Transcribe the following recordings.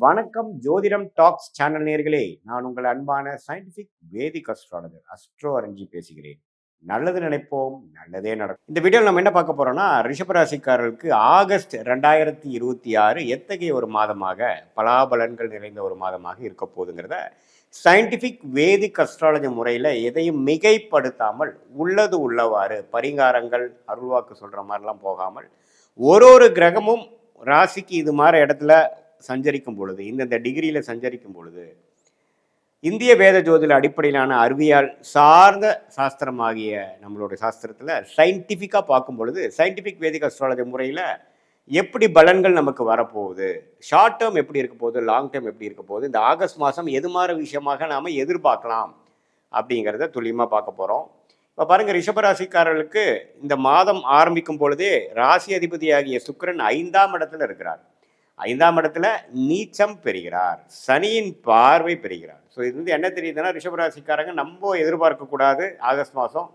வணக்கம் ஜோதிடம் tax channel நேர்களே, நான் உங்கள் அன்பான சயின்டிபிக் வேதிக் அஸ்ட்ராலஜர் அஸ்ட்ரோ அரஞ்சி பேசுகிறேன். நல்லது நினைப்போம், நல்லதே நடக்கும். இந்த வீடியோவில் நம்ம என்ன பார்க்க போறோம்னா, ரிஷபராசிக்காரர்களுக்கு ஆகஸ்ட் 2026 எத்தகைய ஒரு மாதமாக பலாபலன்கள் நிறைந்த ஒரு மாதமாக இருக்க போகுதுங்கிறத சயின்டிபிக் வேதிக் அஸ்ட்ராலஜி முறையில் எதையும் மிகைப்படுத்தாமல் உள்ளது உள்ளவாறு பரிகாரங்கள் அருள்வாக்கு சொல்கிற மாதிரிலாம் போகாமல் ஒரு கிரகமும் ராசிக்கு இது மாதிரி இடத்துல சஞ்சரிக்கும் பொழுது, இந்தந்த டிகிரியில் சஞ்சரிக்கும் பொழுது இந்திய வேத ஜோதிட அடிப்படையிலான அறிவியல் சார்ந்த சாஸ்திரமாகிய நம்மளுடைய சாஸ்திரத்தில் சயின்டிஃபிக்காக பார்க்கும் பொழுது சயின்டிஃபிக் வேதிக் அஸ்ட்ராலஜி முறையில் எப்படி பலன்கள் நமக்கு வரப்போகுது, ஷார்ட் டேர்ம் எப்படி இருக்க போகுது, லாங் டேர்ம் எப்படி இருக்க போகுது, இந்த ஆகஸ்ட் மாதம் எது மாதிரி விஷயமாக நாம் எதிர்பார்க்கலாம் அப்படிங்கிறத துல்லியமாக பார்க்க போகிறோம். இப்போ பாருங்கள், ரிஷபராசிக்காரர்களுக்கு இந்த மாதம் ஆரம்பிக்கும் பொழுதே ராசி அதிபதியாகிய சுக்கிரன் 5ஆம் இடத்துல இருக்கிறார். 5ஆம் இடத்துல நீச்சம் பெறுகிறார், சனியின் பார்வை பெறுகிறார். ஸோ இது வந்து என்ன தெரியுதுன்னா, ரிஷபராசிக்காரங்க நம்ம எதிர்பார்க்கக்கூடாது. ஆகஸ்ட் மாதம்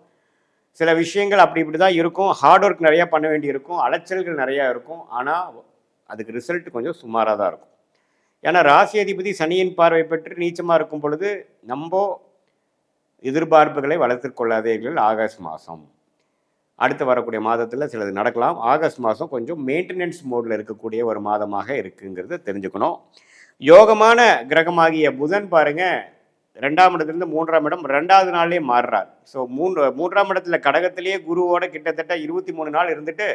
சில விஷயங்கள் அப்படி இப்படி தான் இருக்கும். ஹார்ட் ஒர்க் நிறையா பண்ண வேண்டி இருக்கும், அலைச்சல்கள் நிறையா இருக்கும். ஆனால் அதுக்கு ரிசல்ட் கொஞ்சம் சுமாராக தான் இருக்கும். ஏன்னா ராசி அதிபதி சனியின் பார்வை பெற்று நீச்சமாக இருக்கும் பொழுது நம்ம எதிர்பார்ப்புகளை வளர்த்து கொள்ளாதீர்கள். ஆகஸ்ட் மாதம் அடுத்து வரக்கூடிய மாதத்தில் சிலது நடக்கலாம். ஆகஸ்ட் மாதம் கொஞ்சம் மெயின்டெனன்ஸ் மோடில் இருக்கக்கூடிய ஒரு மாதமாக இருக்குங்கிறத தெரிஞ்சுக்கணும். யோகமான கிரகமாகிய புதன் பாருங்க, 2ஆம் இடத்துலேருந்து 3ஆம் இடம் 2வது நாள்லேயே மாறுறார். ஸோ 3ஆம் இடத்துல கடகத்திலேயே குருவோட கிட்டத்தட்ட 23 நாள் இருந்துட்டு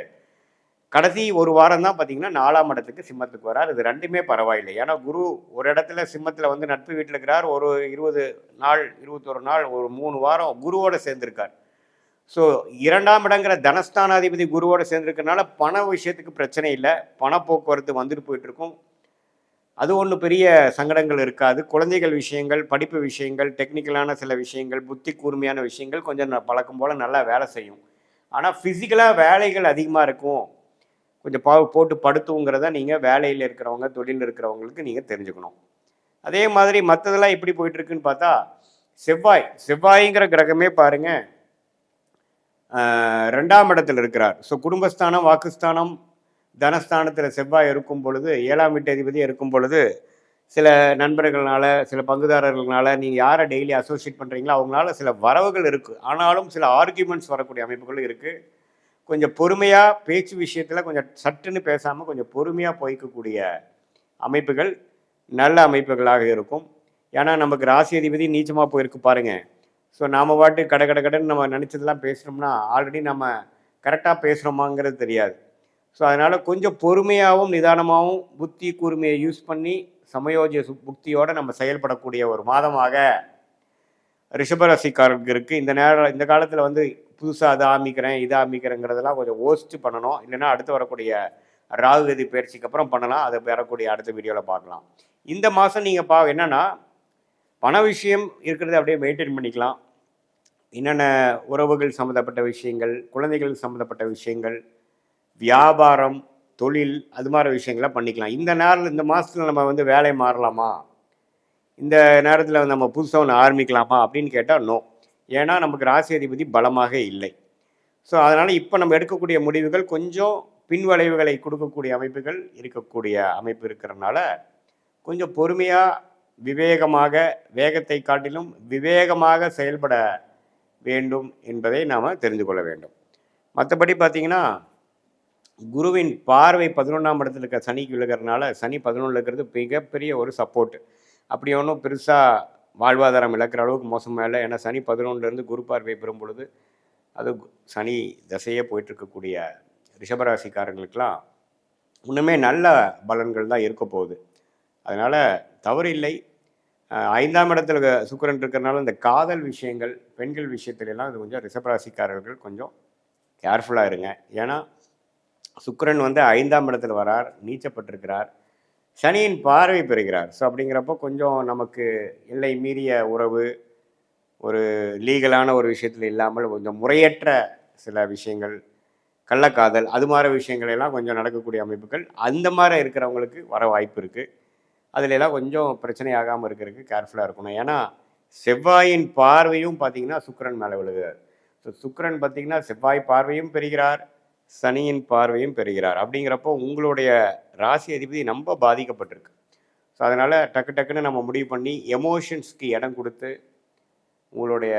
கடைசி ஒரு வாரம் தான் பார்த்தீங்கன்னா 4ஆம் இடத்துக்கு சிம்மத்துக்கு வரார். இது ரெண்டுமே பரவாயில்லை. ஏன்னா குரு ஒரு இடத்துல சிம்மத்தில் வந்து நட்பு வீட்டில் இருக்கிறார். ஒரு 20 நாள் 21 நாள் ஒரு 3 வாரம் குருவோட சேர்ந்திருக்கார். ஸோ 2ஆம் இடங்கிற தனஸ்தானாதிபதி குருவோடு சேர்ந்துருக்கனால பண விஷயத்துக்கு பிரச்சனை இல்லை. பண போக்குவரத்து வந்துட்டு போயிட்டுருக்கும். அது ஒன்றும் பெரிய சங்கடங்கள் இருக்காது. குழந்தைகள் விஷயங்கள், படிப்பு விஷயங்கள், டெக்னிக்கலான சில விஷயங்கள், புத்தி கூர்மையான விஷயங்கள் கொஞ்சம் பழக்கம் போல் நல்லா வேலை செய்யும். ஆனால் ஃபிசிக்கலாக வேலைகள் அதிகமாக இருக்கும். கொஞ்சம் போட்டு படுத்துங்கிறத நீங்கள் வேலையில் இருக்கிறவங்க, தொழிலில் இருக்கிறவங்களுக்கு நீங்கள் தெரிஞ்சுக்கணும். அதே மாதிரி மற்றதெல்லாம் எப்படி போயிட்டுருக்குன்னு பார்த்தா, செவ்வாய்ங்கிற கிரகமே பாருங்கள் 2ஆம் இடத்தில் இருக்கிறார். ஸோ குடும்பஸ்தானம், வாக்குஸ்தானம், தனஸ்தானத்தில் செவ்வாய் இருக்கும் பொழுது, 7ஆம் வீட்டு அதிபதி இருக்கும் பொழுது சில நண்பர்களால், சில பங்குதாரர்களால், நீங்கள் யாரை டெய்லி அசோசியேட் பண்ணுறீங்களோ அவங்களால சில வரவுகள் இருக்குது. ஆனாலும் சில ஆர்கியூமெண்ட்ஸ் வரக்கூடிய அமைப்புகளும் இருக்குது. கொஞ்சம் பொறுமையாக பேச்சு விஷயத்தில் கொஞ்சம் சட்டுன்னு பேசாமல் கொஞ்சம் பொறுமையாக போய்க்கக்கூடிய அமைப்புகள் நல்ல அமைப்புகளாக இருக்கும். ஏன்னா நமக்கு ராசி அதிபதி நீச்சமாக போயிருக்கு பாருங்கள். ஸோ நாம் பாட்டு கடன் நம்ம நினச்சதெல்லாம் பேசுகிறோம்னா ஆல்ரெடி நம்ம கரெக்டாக பேசுகிறோமாங்கிறது தெரியாது. ஸோ அதனால் கொஞ்சம் பொறுமையாகவும் நிதானமாகவும் புத்தி கூர்மையை யூஸ் பண்ணி சமயோஜிய புக்தியோடு நம்ம செயல்படக்கூடிய ஒரு மாதமாக ரிஷபராசிக்காரருக்கு இருக்குது. இந்த காலத்தில் வந்து புதுசாக அதை ஆமிக்கிறேன் இதை ஆமிக்கிறேங்கிறதெல்லாம் கொஞ்சம் யோசிச்சு பண்ணணும். இல்லைன்னா அடுத்து வரக்கூடிய ராகுகதி பயிற்சிக்கு அப்புறம் பண்ணலாம். அதை வரக்கூடிய அடுத்த வீடியோவில் பார்க்கலாம். இந்த மாதம் நீங்கள் என்னென்னா பண விஷயம் இருக்கிறத அப்படியே மெயின்டைன் பண்ணிக்கலாம். என்னென்ன உறவுகள் சம்மந்தப்பட்ட விஷயங்கள், குழந்தைகள் சம்மந்தப்பட்ட விஷயங்கள், வியாபாரம், தொழில், அது மாதிரி விஷயங்களை பண்ணிக்கலாம். இந்த மாதத்தில் நம்ம வந்து வேலை மாறலாமா, இந்த நேரத்தில் நம்ம புதுசாக ஒன்று ஆரம்பிக்கலாமா அப்படின்னு கேட்டால் நோ. ஏன்னா நமக்கு ராசி அதிபதி பலமாக இல்லை. ஸோ அதனால் இப்போ நம்ம எடுக்கக்கூடிய முடிவுகள் கொஞ்சம் பின்வளைவுகளை கொடுக்கக்கூடிய அமைப்புகள் இருக்கக்கூடிய அமைப்பு இருக்கிறதுனால கொஞ்சம் பொறுமையாக விவேகமாக, வேகத்தை காட்டிலும் விவேகமாக செயல்பட வேண்டும் என்பதை நாம் தெரிந்து கொள்ள வேண்டும். மற்றபடி பார்த்திங்கன்னா குருவின் பார்வை 11ஆம் இடத்துல இருக்க சனிக்கு விழுகிறதுனால, சனி 11 இருக்கிறது மிகப்பெரிய ஒரு சப்போர்ட். அப்படி ஒன்றும் பெருசாக வாழ்வாதாரம் இழக்கிற அளவுக்கு மோசமாக இல்லை. ஏன்னா சனி 11லேருந்து குரு பார்வை பெறும் பொழுது அது சனி தசையே போயிட்டுருக்கக்கூடிய ரிஷபராசிக்காரங்களுக்கெல்லாம் இன்னுமே நல்ல பலன்கள் தான் இருக்க போகுது. அதனால் தவறு இல்லை. 5ஆம் இடத்துல சுக்கிரன் இருக்கிறனால இந்த காதல் விஷயங்கள், பெண்கள் விஷயத்துலலாம் இது கொஞ்சம் ரிஷபராசிக்காரர்கள் கொஞ்சம் கேர்ஃபுல்லாக இருங்க. ஏன்னா சுக்கிரன் வந்து 5ஆம் இடத்துல வரார், நீச்சப்பட்டிருக்கிறார், சனியின் பார்வை பெறுகிறார். ஸோ அப்படிங்கிறப்போ கொஞ்சம் நமக்கு எல்லை மீறிய உறவு, ஒரு லீகலான ஒரு விஷயத்தில் இல்லாமல் கொஞ்சம் முறையற்ற சில விஷயங்கள், கள்ளக்காதல், அது மாதிரி விஷயங்களெல்லாம் கொஞ்சம் நடக்கக்கூடிய அமைப்புகள் அந்த மாதிரி இருக்கிறவங்களுக்கு வர வாய்ப்பு இருக்குது. அதுலெல்லாம் கொஞ்சம் பிரச்சனை ஆகாமல் இருக்கிறதுக்கு கேர்ஃபுல்லாக இருக்கணும். ஏன்னா செவ்வாயின் பார்வையும் பார்த்திங்கன்னா சுக்கிரன் மேலே விழுகிறார். ஸோ சுக்கிரன் பார்த்திங்கன்னா செவ்வாய் பார்வையும் பெறுகிறார், சனியின் பார்வையும் பெறுகிறார். அப்படிங்கிறப்போ உங்களுடைய ராசி அதிபதி ரொம்ப பாதிக்கப்பட்டிருக்கு. ஸோ அதனால் டக்கு டக்குன்னு நம்ம முடிவு பண்ணி எமோஷன்ஸ்க்கு இடம் கொடுத்து உங்களுடைய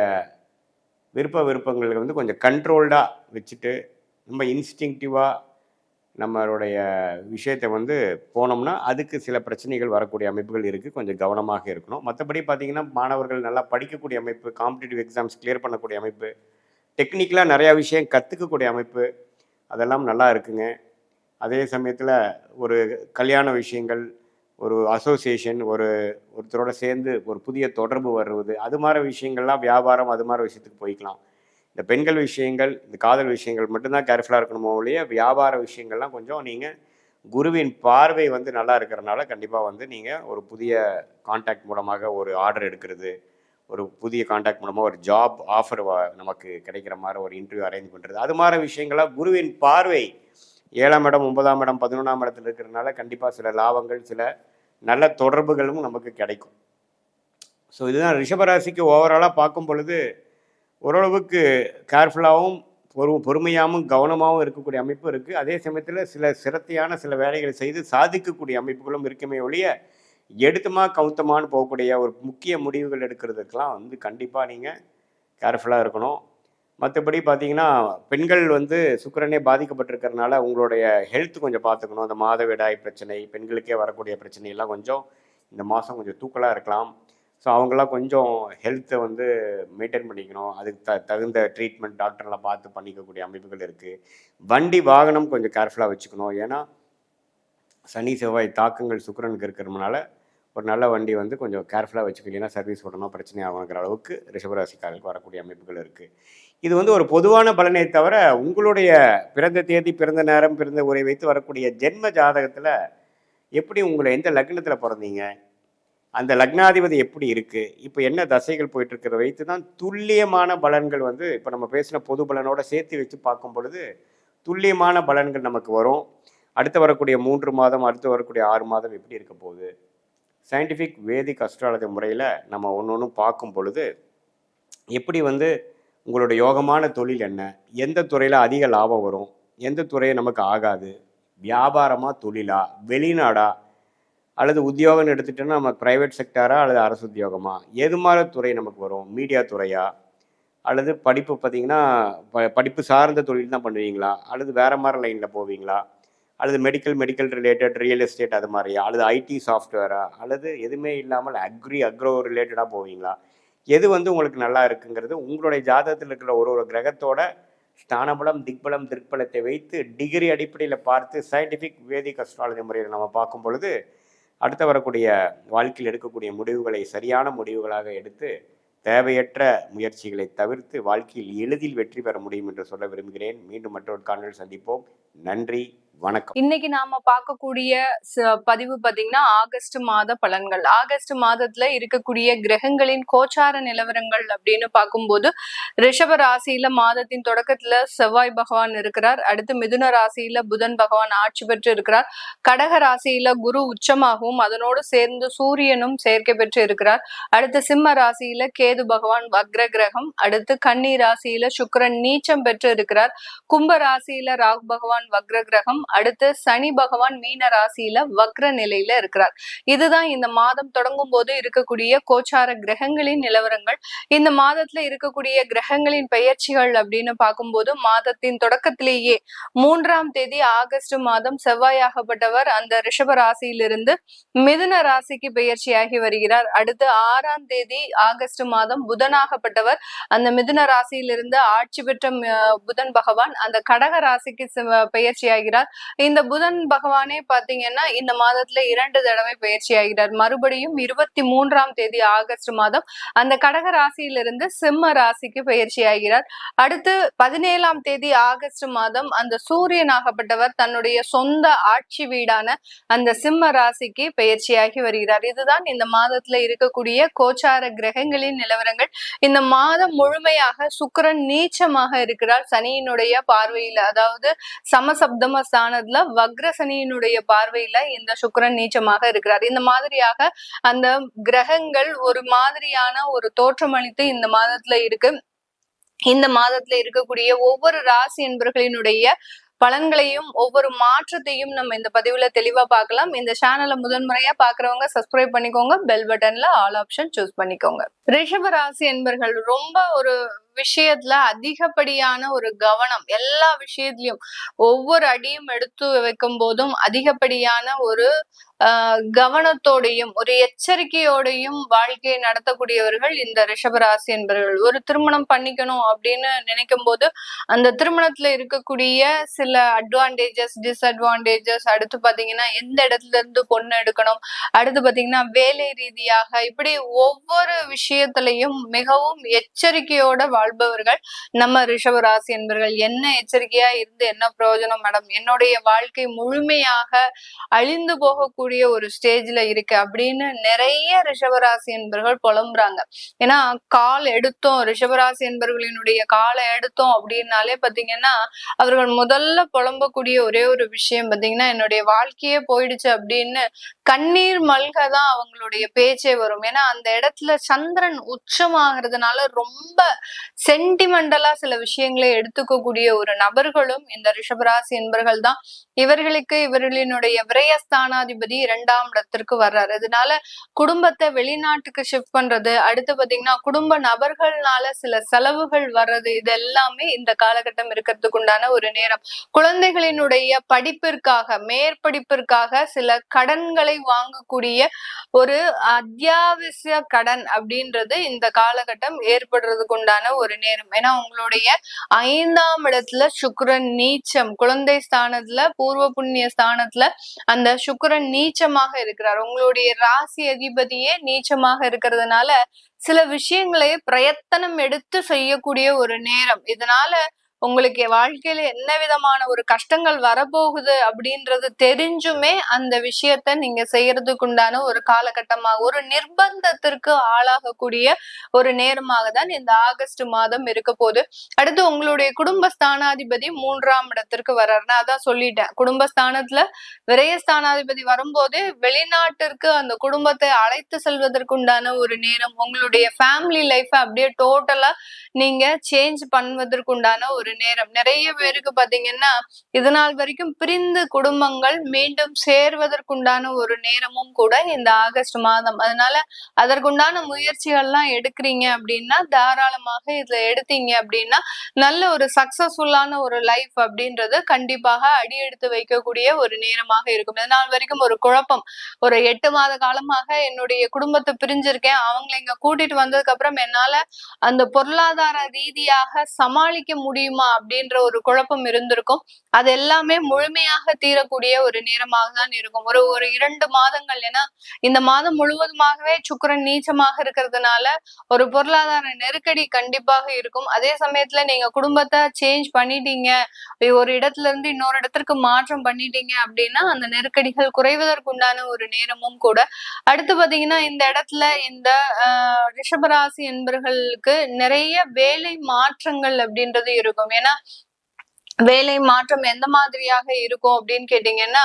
விருப்பங்கள் வந்து கொஞ்சம் கண்ட்ரோல்டாக வச்சுட்டு ரொம்ப இன்ஸ்டிங்டிவாக நம்மளுடைய விஷயத்தை வந்து போனோம்னா அதுக்கு சில பிரச்சனைகள் வரக்கூடிய அமைப்புகள் இருக்குது. கொஞ்சம் கவனமாக இருக்கணும். மற்றபடி பார்த்திங்கன்னா மாணவர்கள் நல்லா படிக்கக்கூடிய அமைப்பு, காம்படிட்டிவ் எக்ஸாம்ஸ் கிளியர் பண்ணக்கூடிய அமைப்பு, டெக்னிக்கலாக நிறையா விஷயம் கற்றுக்கக்கூடிய அமைப்பு, அதெல்லாம் நல்லா இருக்குங்க. அதே சமயத்தில் ஒரு கல்யாண விஷயங்கள், ஒரு அசோசியேஷன், ஒருத்தரோட சேர்ந்து ஒரு புதிய தொடர்பு வருவது, அது மாதிரி விஷயங்கள்லாம் வியாபாரம், அது மாதிரி விஷயத்துக்கு போய்க்கலாம். இந்த பெண்கள் விஷயங்கள், இந்த காதல் விஷயங்கள் மட்டும்தான் கேர்ஃபுல்லாக இருக்கணுமோ ஒழிய வியாபார விஷயங்கள்லாம் கொஞ்சம் நீங்கள் குருவின் பார்வை வந்து நல்லா இருக்கிறனால கண்டிப்பாக வந்து நீங்கள் ஒரு புதிய கான்டாக்ட் மூலமாக ஒரு ஆர்டர் எடுக்கிறது, ஒரு புதிய கான்டாக்ட் மூலமாக ஒரு ஜாப் ஆஃபர் நமக்கு கிடைக்கிற மாதிரி ஒரு இன்டர்வியூ அரேஞ்ச் பண்ணுறது, அது மாதிரி விஷயங்கள்லாம் குருவின் பார்வை 7ஆம் இடம், 9ஆம் இடம், 11ஆம் இடத்துல இருக்கிறதுனால கண்டிப்பாக சில லாபங்கள், சில நல்ல தொடர்புகளும் நமக்கு கிடைக்கும். ஸோ இதுதான் ரிஷபராசிக்கு ஓவராலாக பார்க்கும் பொழுது ஓரளவுக்கு கேர்ஃபுல்லாகவும் பொறுமையாகவும் கவனமாகவும் இருக்கக்கூடிய அமைப்பு இருக்குது. அதே சமயத்தில் சில சிரத்தையான சில வேலைகளை செய்து சாதிக்கக்கூடிய அமைப்புகளும் இருக்குமே ஒழிய எடுத்துமா கவுத்தமானு போகக்கூடிய ஒரு முக்கிய முடிவுகள் எடுக்கிறதுக்கெலாம் வந்து கண்டிப்பாக நீங்கள் கேர்ஃபுல்லாக இருக்கணும். மற்றபடி பார்த்தீங்கன்னா பெண்கள் வந்து சுக்கிரனே பாதிக்கப்பட்டிருக்கிறதுனால உங்களுடைய ஹெல்த் கொஞ்சம் பார்த்துக்கணும். அந்த மாதவிடாய் பிரச்சனை, பெண்களுக்கே வரக்கூடிய பிரச்சனையெல்லாம் கொஞ்சம் இந்த மாதம் கொஞ்சம் தூக்கலாக இருக்கலாம். ஸோ அவங்களாம் கொஞ்சம் ஹெல்த்தை வந்து மெயின்டைன் பண்ணிக்கணும். அதுக்கு தகுந்த ட்ரீட்மெண்ட் டாக்டர்லாம் பார்த்து பண்ணிக்கக்கூடிய அமைப்புகள் இருக்குது. வண்டி வாகனம் கொஞ்சம் கேர்ஃபுல்லாக வச்சுக்கணும். ஏன்னா சனி செவ்வாய் தாக்கங்கள் சுக்கிரனுக்கு இருக்கிறதுனால ஒரு நல்ல வண்டி வந்து கொஞ்சம் கேர்ஃபுல்லாக வச்சுக்கலைன்னா சர்வீஸ் விடணும், பிரச்சனை ஆகுங்கிற அளவுக்கு ரிஷபராசிக்காரர்களுக்கு வரக்கூடிய அமைப்புகள் இருக்குது. இது வந்து ஒரு பொதுவான பலனை தவிர உங்களுடைய பிறந்த தேதி, பிறந்த நேரம், பிறந்த உரை வைத்து வரக்கூடிய ஜென்ம ஜாதகத்தில் எப்படி உங்களை எந்த லக்னத்தில் பிறந்தீங்க, அந்த லக்னாதிபதி எப்படி இருக்குது, இப்போ என்ன தசைகள் போயிட்டுருக்கிறத வைத்து தான் துல்லியமான பலன்கள் வந்து இப்போ நம்ம பேசின பொது பலனோட சேர்த்து வச்சு பார்க்கும் பொழுது துல்லியமான பலன்கள் நமக்கு வரும். அடுத்து வரக்கூடிய 3 மாதம், அடுத்து வரக்கூடிய 6 மாதம் எப்படி இருக்க போகுது, சயின்டிஃபிக் வேதிக் அஸ்ட்ராலஜி முறையில் நம்ம ஒன்று ஒன்றும் பார்க்கும் பொழுது எப்படி வந்து உங்களோட யோகமான தொழில் என்ன, எந்த துறையில் அதிக லாபம் வரும், எந்த துறையை நமக்கு ஆகாது, வியாபாரமா தொழிலா, வெளிநாடா, அல்லது உத்தியோகம்னு எடுத்துட்டோன்னா நம்ம ப்ரைவேட் செக்டாரா அல்லது அரசு உத்தியோகமா, எது மாதிரி துறை நமக்கு வரும், மீடியா துறையா, அல்லது படிப்பு பார்த்திங்கன்னா படிப்பு சார்ந்த தொழில் தான் பண்ணுவீங்களா, அல்லது வேறு மாதிரி லைனில் போவீங்களா, அல்லது மெடிக்கல் ரிலேட்டட் ரியல் எஸ்டேட் அது மாதிரியா, அல்லது ஐடி சாஃப்ட்வேரா, அல்லது எதுவுமே இல்லாமல் அக்ரோ ரிலேட்டடாக போவீங்களா, எது வந்து உங்களுக்கு நல்லா இருக்குங்கிறது உங்களுடைய ஜாதகத்தில் இருக்கிற ஒரு கிரகத்தோட ஸ்தானபலம், திக்பலம், திருப்பலத்தை வைத்து டிகிரி அடிப்படையில் பார்த்து சயின்டிஃபிக் வேதிக் அஸ்ட்ராலஜி முறையில் நம்ம பார்க்கும் பொழுது அடுத்து வரக்கூடிய வாழ்க்கையில் எடுக்கக்கூடிய முடிவுகளை சரியான முடிவுகளாக எடுத்து தேவையற்ற முயற்சிகளை தவிர்த்து வாழ்க்கையில் எளிதில் வெற்றி பெற முடியும் என்று சொல்ல விரும்புகிறேன். மீண்டும் மற்றொரு காணொளியில் சந்திப்போம். நன்றி, வணக்கம். இன்னைக்கு நாம பார்க்கக்கூடிய பதிவு பாத்தீங்கன்னா ஆகஸ்ட் மாத பலன்கள். ஆகஸ்ட் மாதத்துல இருக்கக்கூடிய கிரகங்களின் கோச்சார நிலவரங்கள் அப்படின்னு பார்க்கும்போது ரிஷப ராசியில மாதத்தின் தொடக்கத்துல செவ்வாய் பகவான் இருக்கிறார். அடுத்து மிதுன ராசியில புதன் பகவான் ஆட்சி பெற்று இருக்கிறார். கடக ராசியில குரு உச்சமாகவும் அதனோடு சேர்ந்து சூரியனும் சேர்க்கை பெற்று இருக்கிறார். அடுத்து சிம்ம ராசியில கேது பகவான் வக்ர கிரகம். அடுத்து கன்னி ராசியில சுக்கிரன் நீச்சம் பெற்று இருக்கிறார். கும்ப ராசியில ராகு பகவான் வக்ர கிரகம். அடுத்து சனி பகவான் மீன ராசியில வக்ர நிலையில இருக்கிறார். இதுதான் இந்த மாதம் தொடங்கும் போது இருக்கக்கூடிய கோச்சார கிரகங்களின் நிலவரங்கள். இந்த மாதத்துல இருக்கக்கூடிய கிரகங்களின் பெயர்ச்சிகள் அப்படின்னு பார்க்கும்போது மாதத்தின் தொடக்கத்திலேயே 3ஆம் தேதி ஆகஸ்ட் மாதம் செவ்வாயாகப்பட்டவர் அந்த ரிஷப ராசியிலிருந்து மிதுன ராசிக்கு பெயர்ச்சியாகி வருகிறார். அடுத்து 6ஆம் தேதி ஆகஸ்ட் மாதம் புதனாகப்பட்டவர் அந்த மிதுன ராசியிலிருந்து ஆட்சி பெற்ற புதன் பகவான் அந்த கடக ராசிக்கு பெயர்ச்சி ஆகிறார். இந்த புதன் பகவானே பாத்தீங்கன்னா இந்த மாதத்துல 2 தடவை பயிற்சி ஆகிறார். மறுபடியும் 23ஆம் தேதி ஆகஸ்ட் மாதம் அந்த கடக ராசியிலிருந்து சிம்ம ராசிக்கு பயிற்சி ஆகிறார். அடுத்து 17ஆம் தேதி ஆகஸ்ட் மாதம் அந்த சூரியனாகப்பட்டவர் தன்னுடைய சொந்த ஆட்சி வீடான அந்த சிம்ம ராசிக்கு பயிற்சியாகி வருகிறார். இதுதான் இந்த மாதத்துல இருக்கக்கூடிய கோச்சார கிரகங்களின் நிலவரங்கள். இந்த மாதம் முழுமையாக சுக்கிரன் நீச்சமாக இருக்கிறார் சனியினுடைய பார்வையில, அதாவது சமசப்தம ஸ்தானத்துல வக்ர சனியினுடைய பார்வையில இந்த சுக்கிரன் நீச்சமாக இருக்கிறார். இந்த மாதிரியாக அந்த கிரகங்கள் ஒரு மாதிரியான ஒரு தோற்றமளித்து இந்த மாதத்துல இருக்கு. இந்த மாதத்துல இருக்கக்கூடிய ஒவ்வொரு ராசி என்பர்களினுடைய பலன்களையும் ஒவ்வொரு மாற்றத்தையும் நம்ம இந்த பதிவுல தெளிவா பார்க்கலாம். இந்த சேனலை முதன்முறையா பாக்குறவங்க சப்ஸ்கிரைப் பண்ணிக்கோங்க, பெல் பட்டன்ல ஆல் ஆப்ஷன் சூஸ் பண்ணிக்கோங்க. ரிஷப ராசி என்பர்கள் ரொம்ப ஒரு விஷயத்துல அதிகப்படியான ஒரு கவனம், எல்லா விஷயத்திலயும் ஒவ்வொரு அடியும் எடுத்து வைக்கும் போதும் அதிகப்படியான ஒரு கவனத்தோடையும் ஒரு எச்சரிக்கையோடையும் வாழ்க்கையை நடத்தக்கூடியவர்கள் இந்த ரிஷபராசி என்பவர்கள். ஒரு திருமணம் பண்ணிக்கணும் அப்படின்னு நினைக்கும் போது அந்த திருமணத்துல இருக்கக்கூடிய சில அட்வான்டேஜஸ், டிஸ்அட்வான்டேஜஸ், அடுத்து பாத்தீங்கன்னா எந்த இடத்துல இருந்து பொண்ணு எடுக்கணும், அடுத்து பாத்தீங்கன்னா வேலை ரீதியாக, இப்படி ஒவ்வொரு விஷயத்திலையும் மிகவும் எச்சரிக்கையோட வாழ்பவர்கள் நம்ம ரிஷபராசி என்பவர்கள். என்ன எச்சரிக்கையா இருந்து என்ன பிரயோஜனம் மேடம், என்னுடைய வாழ்க்கை முழுமையாக அழிந்து போகக்கூடிய ஒரு ஸ்டேஜ்ல இருக்கு அப்படின்னு நிறைய ரிஷபராசி என்பவர்கள் புலம்புறாங்க. ஏன்னா கால் எடுத்தோம், ரிஷபராசி என்பவர்களினுடைய காலை எடுத்தோம் அப்படின்னாலே பாத்தீங்கன்னா அவர்கள் முதல்ல புலம்பக்கூடிய ஒரே ஒரு விஷயம் பாத்தீங்கன்னா என்னுடைய வாழ்க்கையே போயிடுச்சு அப்படின்னு கண்ணீர் மல்கதான் அவங்களுடைய பேச்சே வரும். ஏன்னா அந்த இடத்துல சந்திரன் உச்சமாகிறதுனால ரொம்ப சென்டிமெண்டலா சில விஷயங்களை எடுத்துக்கக்கூடிய ஒரு நபர்களும் இந்த ரிஷபராசி என்பர்கள் தான். இவர்களுக்கு இவர்களினுடைய விரயஸ்தானாதிபதி 2ஆம் இடத்திற்கு வர்றாரு. அதனால குடும்பத்தை வெளிநாட்டுக்கு ஷிஃப்ட் பண்றது, அடுத்து பாத்தீங்கன்னா குடும்ப நபர்கள்னால சில செலவுகள் வர்றது, இது எல்லாமே இந்த காலகட்டம் இருக்கிறதுக்கு உண்டான ஒரு நேரம். குழந்தைகளினுடைய படிப்பிற்காக, மேற்படிப்பிற்காக சில கடன்களை வாங்கக்கூடிய ஒரு அத்தியாவசிய கடன் அப்படின்றது இந்த காலகட்டம் ஏற்படுறதுக்கு உண்டான ஒரு நேரம். ஏன்னா உங்களுடைய 5ஆம் இடத்துல சுக்கிரன் நீச்சம், குழந்தை ஸ்தானத்துல, பூர்வ புண்ணிய ஸ்தானத்துல அந்த சுக்கிரன் நீச்சமாக இருக்கிறார். உங்களுடைய ராசி அதிபதியே நீச்சமாக இருக்கிறதுனால சில விஷயங்களை பிரயத்தனம் எடுத்து செய்யக்கூடிய ஒரு நேரம். இதனால உங்களுக்கு வாழ்க்கையில என்ன விதமான ஒரு கஷ்டங்கள் வரப்போகுது அப்படின்றது தெரிஞ்சுமே அந்த விஷயத்த நீங்க செய்யறதுக்கு உண்டான ஒரு காலகட்டமாக, ஒரு நிர்பந்தத்திற்கு ஆளாகக்கூடிய ஒரு நேரமாக தான் இந்த ஆகஸ்ட் மாதம் இருக்க போகுது. அடுத்து உங்களுடைய குடும்பஸ்தானாதிபதி 3ஆம் இடத்திற்கு வர்றாரு. நான் அதான் சொல்லிட்டேன், குடும்பஸ்தானத்துல விரயஸ்தானாதிபதி வரும்போது வெளிநாட்டிற்கு அந்த குடும்பத்தை அழைத்து செல்வதற்கு உண்டான ஒரு நேரம். உங்களுடைய ஃபேமிலி லைஃப் அப்படியே டோட்டலா நீங்க சேஞ்ச் பண்ணுவதற்கு உண்டான ஒரு நேரம். நிறைய பேருக்கு பாத்தீங்கன்னா இதனால் வரைக்கும் பிரிந்து குடும்பங்கள் மீண்டும் சேர்வதற்குண்டான ஒரு நேரமும் கூட இந்த ஆகஸ்ட் மாதம். அதனால அதற்குண்டான முயற்சிகள்லாம் எடுக்கிறீங்க அப்படின்னா தாராளமாக இதுல எடுத்தீங்க அப்படின்னா நல்ல ஒரு சக்சஸ்ஃபுல்லான ஒரு லைஃப் அப்படின்றது கண்டிப்பாக அடி எடுத்து வைக்கக்கூடிய ஒரு நேரமாக இருக்கும். இதனால் வரைக்கும் ஒரு குழப்பம், ஒரு 8 மாத காலமாக என்னுடைய குடும்பத்தை பிரிஞ்சிருக்கேன், அவங்களை இங்க கூட்டிட்டு வந்ததுக்கு அப்புறம் என்னால அந்த பொருளாதார ரீதியாக சமாளிக்க முடியுமா அப்படின்ற ஒரு குழப்பம் இருந்திருக்கும். அது எல்லாமே முழுமையாக தீரக்கூடிய ஒரு நேரமாக தான் இருக்கும். ஒரு 2 மாதங்கள். ஏன்னா இந்த மாதம் முழுவதுமாகவே சுக்கிரன் நீச்சமாக இருக்கிறதுனால ஒரு பொருளாதார நெருக்கடி கண்டிப்பாக இருக்கும். அதே சமயத்துல நீங்க குடும்பத்தை சேஞ்ச் பண்ணிட்டீங்க, ஒரு இடத்துல இருந்து இன்னொரு இடத்திற்கு மாற்றம் பண்ணிட்டீங்க அப்படின்னா அந்த நெருக்கடிகள் குறைவதற்குண்டான ஒரு நேரமும் கூட. அடுத்து பாத்தீங்கன்னா இந்த இடத்துல இந்த ரிஷபராசி என்பர்களுக்கு நிறைய வேலை மாற்றங்கள் அப்படின்றது இருக்கும். ஏன்னா வேலை மாற்றம் எந்த மாதிரியாக இருக்கும் அப்படின்னு கேட்டீங்கன்னா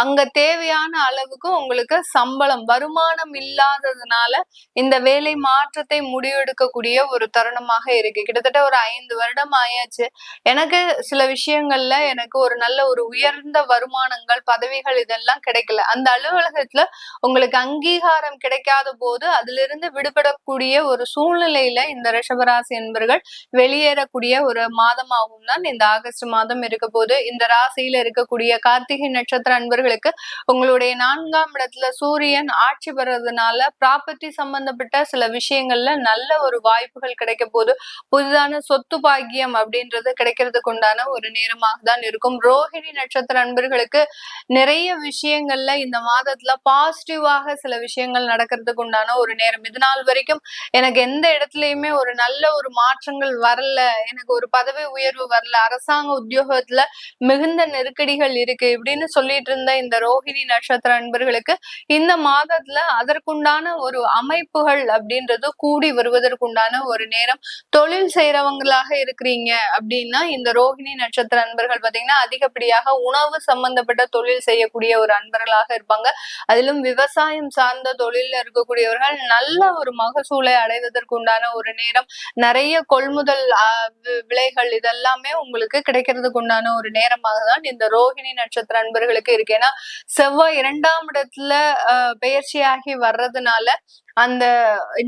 அங்க தேவையான அளவுக்கு உங்களுக்கு சம்பளம், வருமானம் இல்லாததுனால இந்த வேலை மாற்றத்தை முடிவெடுக்கக்கூடிய ஒரு தருணமாக இருக்கு. கிட்டத்தட்ட ஒரு 5 வருடம் ஆயாச்சு. எனக்கு சில விஷயங்கள்ல எனக்கு ஒரு நல்ல ஒரு உயர்ந்த வருமானங்கள், பதவிகள் இதெல்லாம் கிடைக்கல. அந்த அலுவலகத்துல உங்களுக்கு அங்கீகாரம் கிடைக்காத போது அதிலிருந்து விடுபடக்கூடிய ஒரு சூழ்நிலையில இந்த ரிஷபராசி என்பர்கள் வெளியேறக்கூடிய ஒரு மாதமாகவும் தான் இந்த ஆகஸ்ட் மாதம் இருக்க போது. இந்த ராசியில இருக்கக்கூடிய கார்த்திகை நட்சத்திர அன்பர்களுக்கு உங்களுடைய 4ஆம் இடத்துல சூரியன் ஆட்சி பெறதுனால ப்ராப்பர்ட்டி சம்பந்தப்பட்ட சில விஷயங்கள்ல நல்ல ஒரு வாய்ப்புகள் கிடைக்க போது. புதிதான சொத்து பாக்கியம் அப்படின்றது கிடைக்கிறதுக்கு உண்டான ஒரு நேரமாக தான் இருக்கும். ரோஹிணி நட்சத்திர அன்பர்களுக்கு நிறைய விஷயங்கள்ல இந்த மாதத்துல பாசிட்டிவாக சில விஷயங்கள் நடக்கிறதுக்கு உண்டான ஒரு நேரம். இதனால் வரைக்கும் எனக்கு எந்த இடத்துலயுமே ஒரு நல்ல ஒரு மாற்றங்கள் வரல, எனக்கு ஒரு பதவி உயர்வு வரல, அரசாங்க உத்தியோகத்துல மிகுந்த நெருக்கடிகள் இருக்கு இப்படின்னு சொல்லிட்டு இருந்த இந்த ரோஹிணி நட்சத்திர அன்பர்களுக்கு இந்த மாதத்துல அதற்குண்டான ஒரு அமைப்புகள் அப்படின்றது கூடி வருவதற்குண்டான ஒரு நேரம். தொழில் செய்யறவங்களாக இருக்கிறீங்க அப்படின்னா இந்த ரோஹிணி நட்சத்திர அன்பர்கள் பாத்தீங்கன்னா அதிகப்படியாக உணவு சம்பந்தப்பட்ட தொழில் செய்யக்கூடிய ஒரு அன்பர்களாக இருப்பாங்க. அதிலும் விவசாயம் சார்ந்த தொழில இருக்கக்கூடியவர்கள் நல்ல ஒரு மகசூலை அடைவதற்கு உண்டான ஒரு நேரம். நிறைய கொள்முதல் விலைகள் இதெல்லாமே உங்களுக்கு கிடைக்க கிடைக்கிறதுக்கு உண்டான ஒரு நேரமாக தான் இந்த ரோஹிணி நட்சத்திர அன்பர்களுக்கு இருக்கு. ஏன்னா செவ்வாய் 2ஆம் இடத்துல பெயர்ச்சியாகி வர்றதுனால அந்த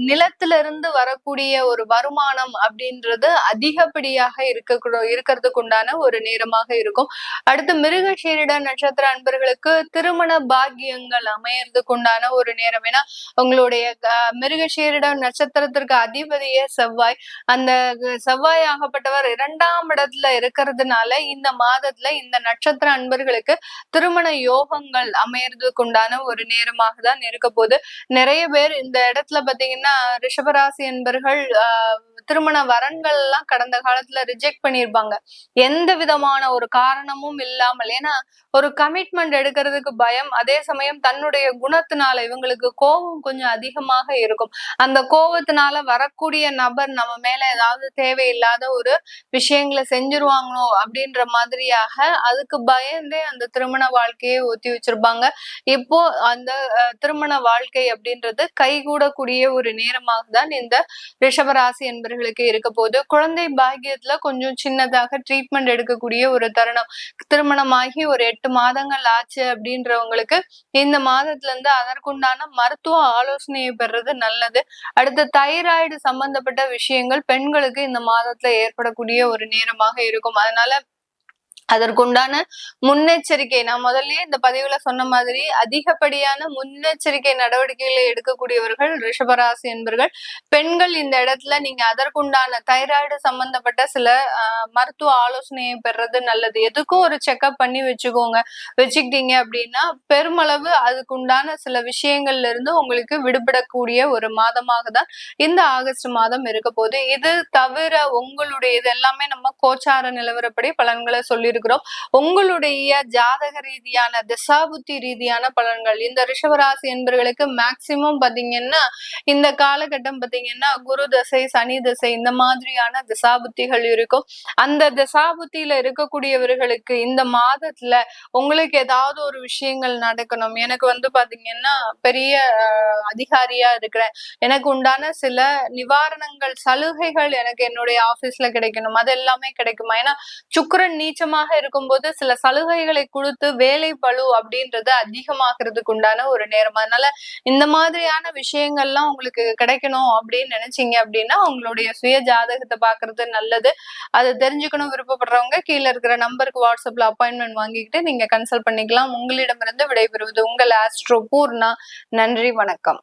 நிலத்திலிருந்து வரக்கூடிய ஒரு வருமானம் அப்படின்றது அதிகப்படியாக இருக்கிறதுக்கு உண்டான ஒரு நேரமாக இருக்கும். அடுத்து மிருகசீரிட நட்சத்திர அன்பர்களுக்கு திருமண பாக்கியங்கள் அமையறதுக்கு உண்டான ஒரு நேரம். ஏன்னா உங்களுடைய மிருகசீரிட நட்சத்திரத்திற்கு அதிபதியே செவ்வாய். அந்த செவ்வாய் ஆகப்பட்டவர் 2ஆம் இடத்துல இருக்கிறதுனால இந்த மாதத்துல இந்த நட்சத்திர அன்பர்களுக்கு திருமண யோகங்கள் அமையறதுக்கு உண்டான ஒரு நேரமாக தான் இருக்க போது. நிறைய பேர் இந்த இடத்துல பாத்தீங்கன்னா ரிஷபராசி என்பர்கள் திருமண வரன்கள் எல்லாம் கடந்த காலத்துல ரிஜெக்ட் பண்ணிருப்பாங்க, எந்த விதமான ஒரு காரணமும் இல்லாமல். ஏன்னா ஒரு கமிட்மெண்ட் எடுக்கிறதுக்கு பயம், அதே சமயம் தன்னுடைய குணத்தினால இவங்களுக்கு கோபம் கொஞ்சம் அதிகமாக இருக்கும். அந்த கோபத்தினால வரக்கூடிய நபர் நம்ம மேல ஏதாவது தேவையில்லாத ஒரு விஷயங்களை செஞ்சிருவாங்களோ அப்படின்ற மாதிரியாக அதுக்கு பயந்தே அந்த திருமண வாழ்க்கையை ஒத்தி வச்சிருப்பாங்க. இப்போ அந்த திருமண வாழ்க்கை அப்படின்றது கைகூடக்கூடிய ஒரு நேரமாக தான் இந்த ரிஷபராசி என்பர்களுக்கு இருக்க போது. குழந்தை பாக்கியத்துல கொஞ்சம் சின்னதாக ட்ரீட்மெண்ட் எடுக்கக்கூடிய ஒரு தருணம். திருமணமாகி ஒரு 8 மாதங்கள் ஆச்சு அப்படின்றவங்களுக்கு இந்த மாதத்துல இருந்து அதற்குண்டான மருத்துவ ஆலோசனையை பெறுறது நல்லது. அடுத்து தைராய்டு சம்பந்தப்பட்ட விஷயங்கள் பெண்களுக்கு இந்த மாதத்துல ஏற்படக்கூடிய ஒரு நேரமாக இருக்கும். அதனால அதற்குண்டான முன்னெச்சரிக்கை நான் முதல்லயே இந்த பதிவுல சொன்ன மாதிரி அதிகப்படியான முன்னெச்சரிக்கை நடவடிக்கைகளை எடுக்கக்கூடியவர்கள் ரிஷபராசி என்பர்கள். பெண்கள் இந்த இடத்துல நீங்க அதற்குண்டான தைராய்டு சம்பந்தப்பட்ட சில மருத்துவ ஆலோசனையை பெறது நல்லது. எதுக்கும் ஒரு செக்அப் பண்ணி வச்சுக்கிட்டீங்க அப்படின்னா பெருமளவு அதுக்குண்டான சில விஷயங்கள்ல இருந்து உங்களுக்கு விடுபடக்கூடிய ஒரு மாதமாக தான் இந்த ஆகஸ்ட் மாதம் இருக்க போது. இது தவிர உங்களுடைய இது எல்லாமே நம்ம கோச்சார நிலவரப்படி பலன்களை சொல்லியிருக்கோம். உங்களுடைய ஜாதக ரீதியான திசாபுத்தி ரீதியான பலன்கள் இந்த ரிஷபராசி என்பர்களுக்கு மேக்சிமம் பாத்தீங்கன்னா இந்த காலகட்டம் பாத்தீங்கன்னா குரு தசை சனி தசை இந்த மாதிரியான திசாபுத்திகள் இருக்கும். அந்த திசாபுத்தியில இருக்கக்கூடியவர்களுக்கு இந்த மாதத்துல உங்களுக்கு ஏதாவது ஒரு விஷயங்கள் நடக்கணும். எனக்கு பாத்தீங்கன்னா பெரிய அதிகாரியா இருக்கிறேன், எனக்கு உண்டான சில நிவாரணங்கள் சலுகைகள் எனக்கு என்னுடைய ஆபீஸ்ல கிடைக்கணும், அது எல்லாமே கிடைக்குமா? ஏன்னா சுக்கிரன் நீச்சமாக இருக்கும்போது சில சலுகைகளை கொடுத்து வேலை பளு அப்படின்றது அதிகமாகிறதுக்கு உண்டான ஒரு நேரம். அதனால இந்த மாதிரியான விஷயங்கள்லாம் உங்களுக்கு கிடைக்கணும் அப்படின்னு நினைச்சீங்க அப்படின்னா உங்களுடைய சுய ஜாதகத்தை பாக்குறது நல்லது. அதை தெரிஞ்சுக்கணும் விருப்பப்படுறவங்க கீழே இருக்கிற நம்பருக்கு வாட்ஸ்அப்ல அப்பாயின்மெண்ட் வாங்கிக்கிட்டு நீங்க கன்சல்ட் பண்ணிக்கலாம். உங்களிடமிருந்து விடைபெறுவது உங்கள் ஆஸ்ட்ரோ பூர்ணா. நன்றி, வணக்கம்.